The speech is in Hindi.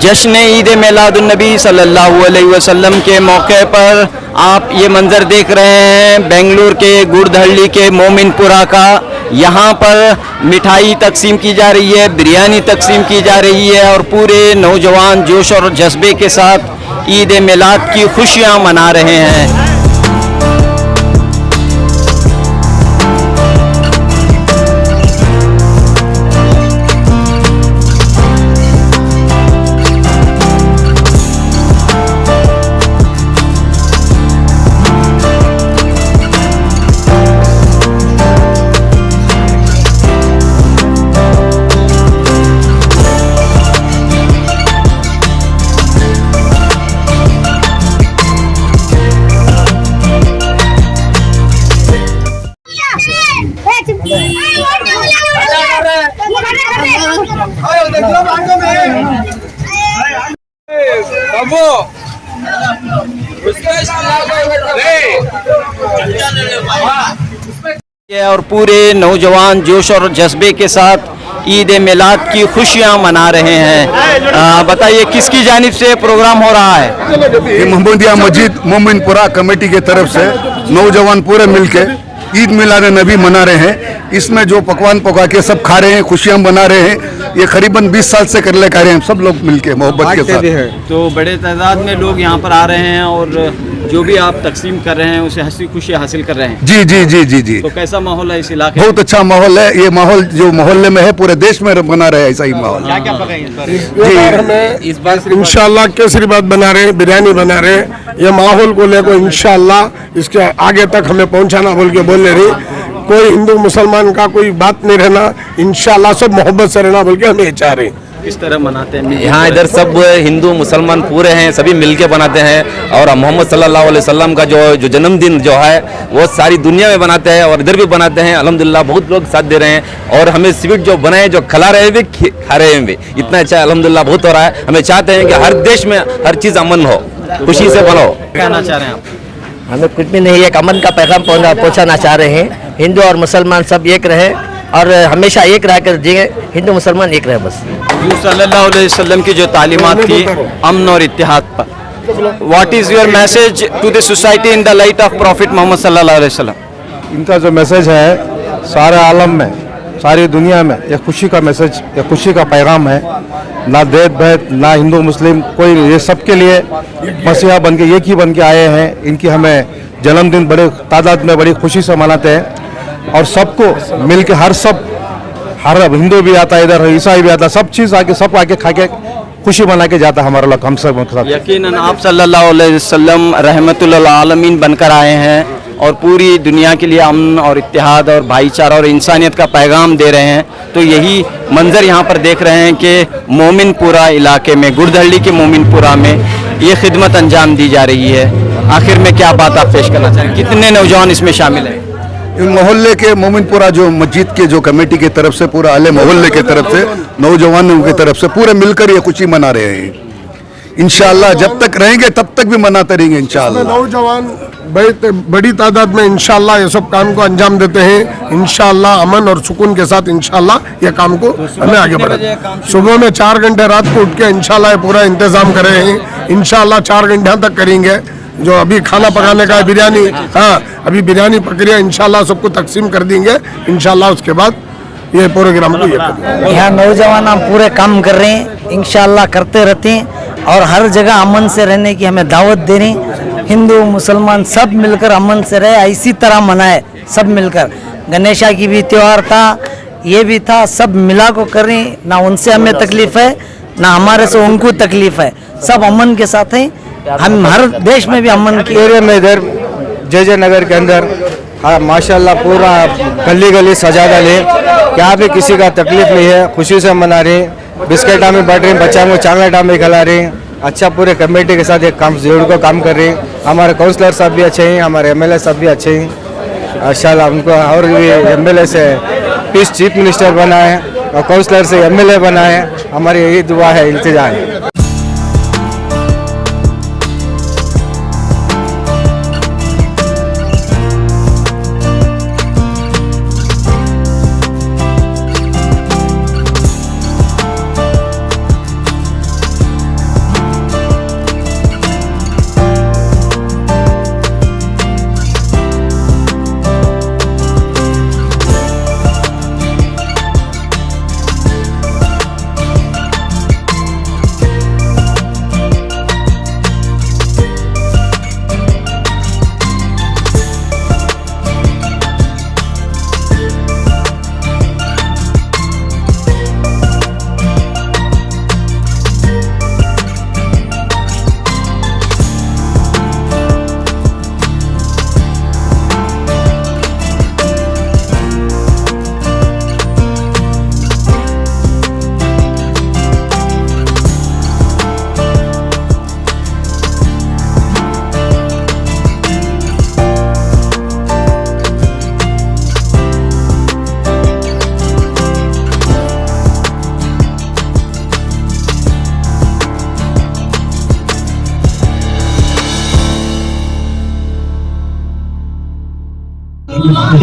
जश्न ईद मिलादुन्नबी सल्लल्लाहु अलैहि वसल्लम के मौके पर आप ये मंज़र देख रहे हैं बेंगलुरु के गुड़धल्ली के मोमिनपुरा का। यहाँ पर मिठाई तकसीम की जा रही है, बिरयानी तकसीम की जा रही है और पूरे नौजवान जोश और जज्बे के साथ ईद मिलाद की खुशियाँ मना रहे हैं। और पूरे नौजवान जोश और जज्बे के साथ ईद मिलाद की खुशियां मना रहे हैं। बताइए किसकी जानिब से प्रोग्राम हो रहा है? ये मोहम्मदिया मस्जिद मोमिनपुरा कमेटी के तरफ से नौजवान पूरे मिलके ईद मिलाद नबी मना रहे हैं। इसमें जो पकवान पका के सब खा रहे हैं, खुशियां मना रहे हैं। ये करीबन 20 साल से कर ले रहे हैं सब लोग मिलके मोहब्बत के साथ। तो बड़े तादाद में लोग यहाँ पर आ रहे हैं और जो भी आप तकसीम कर रहे हैं उसे हंसी खुशी हासिल कर रहे हैं। जी जी जी जी जी। तो कैसा माहौल है इस इलाके? बहुत अच्छा माहौल है। ये माहौल जो मोहल्ले में है पूरे देश में बना रहे हैं ऐसा ही माहौल। क्या क्या पकाए इस बार इंशाल्लाह केसरी बात बना रहे हैं, बिरयानी बना रहे हैं। ये माहौल को लेकर इंशाल्लाह इसके आगे तक हमें पहुंचाना बोल के बोल रही। कोई हिंदू मुसलमान का कोई बात नहीं रहना, इंशाल्लाह सब मोहब्बत से रहना बोल के हम ये चाह रहे हैं। किस तरह मनाते हैं? यहाँ इधर सब हिंदू मुसलमान पूरे हैं, सभी मिलके बनाते हैं और मोहम्मद सल्लल्लाहु अलैहि वसल्लम का जो जन्मदिन जो है वो सारी दुनिया में बनाते हैं और इधर भी बनाते हैं। अल्हम्दुलिल्लाह बहुत लोग साथ दे रहे हैं और हमें स्वीट जो बनाए जो खिला रहे हैं भी खा रहे हैं भी। इतना अच्छा अल्हम्दुलिल्लाह बहुत हो रहा है। हमें चाहते हैं कि हर देश में हर चीज़ अमन हो, खुशी से बनो। कहना चाह रहे हैं आप? हमें कुछ भी नहीं, एक अमन का पैगाम पहुँचाना चाह रहे हैं। हिंदू और मुसलमान सब एक रहे और हमेशा एक रह कर जिए, हिंदू मुसलमान एक रहे बस। सल्लल्लाहु अलैहि वसल्लम की जो तालीमात थी अमन और इत्तेहाद पर, what is your message to the society in the light of prophet Mohammad सल्लल्लाहु अलैहि वसल्लम? इनका जो मैसेज है सारे आलम में, सारी दुनिया में एक खुशी का मैसेज, एक खुशी का पैगाम है। ना भेद ना हिंदू मुस्लिम कोई, ये सबके लिए मसीहा बन के एक ही बन के आए हैं। इनकी हमें जन्मदिन बड़े तादाद में बड़ी खुशी से मनाते हैं और सबको मिल के हर हिंदू भी आता है, इधर ईसाई भी आता है, सब चीज़ आके सब आके खा के खुशी मना के जाता है हमारा लोग हम सब। यकीनन आप सल्लल्लाहु अलैहि वसल्लम रहमतुल आलमीन बनकर आए हैं और पूरी दुनिया के लिए अमन और इत्तेहाद और भाईचारा और इंसानियत का पैगाम दे रहे हैं। तो यही मंज़र यहाँ पर देख रहे हैं कि मोमिनपुरा इलाके में, गुड़धल्ली के मोमिनपुरा में ये खिदमत अंजाम दी जा रही है। आखिर में क्या बात आप पेश करना चाहेंगे? कितने नौजवान इसमें शामिल हैं? मोहल्ले के मोमिनपुरा जो मस्जिद के जो कमेटी की तरफ से पूरा अले मोहल्ले की तरफ से नौजवानों की तरफ से पूरे मिलकर ये खुशी मना रहे हैं। इंशाअल्लाह जब तक रहेंगे तब तक भी मनाते रहेंगे इंशाअल्लाह। नौजवान बड़ी तादाद में इंशाअल्लाह ये सब काम को अंजाम देते हैं। इंशाअल्लाह अमन और सुकून के साथ इंशाअल्लाह ये काम को हमें आगे बढ़ाते। सुबह में 4 घंटे, रात को उठ के इंशाअल्लाह ये पूरा इंतजाम कर रहे हैं। इंशाअल्लाह 4 घंटे तक करेंगे। जो अभी खाना पकाने का है बिरयानी, हाँ अभी बिरयानी पक रही है, इंशाल्लाह सबको तकसीम कर देंगे इंशाल्लाह। उसके बाद ये प्रोग्राम को यहाँ नौजवान हम पूरे काम कर रहे हैं, इंशाल्लाह करते रहते हैं और हर जगह अमन से रहने की हमें दावत दे रहे हैं। हिंदू मुसलमान सब मिलकर अमन से रहे, इसी तरह मनाए सब मिलकर। गणेशा की भी त्यौहार था, ये भी था, सब मिला को कर रहे हैं। ना उनसे हमें तकलीफ है ना हमारे से उनको तकलीफ है, सब अमन के साथ हैं। हम हर देश में भी अमन के एरिया में इधर जय नगर के अंदर माशाल्लाह पूरा गली गली सजा डाले, यहाँ पे किसी का तकलीफ नहीं है, खुशी से मना रहे हैं। बिस्किट हमें बांट रहे हैं, बच्चों को चॉकलेट हमें खिला रहे हैं। अच्छा पूरे कमेटी के साथ एक काम जोड़ को काम कर रहे हैं। हमारे काउंसलर साहब भी अच्छे हैं, हमारे MLA साहब भी अच्छे हैं। माशाल्लाह उनको और भी MLA से पीस चीफ मिनिस्टर बना है और काउंसलर से MLA बना है। हमारी यही दुआ है, इल्तिजा है। झंडा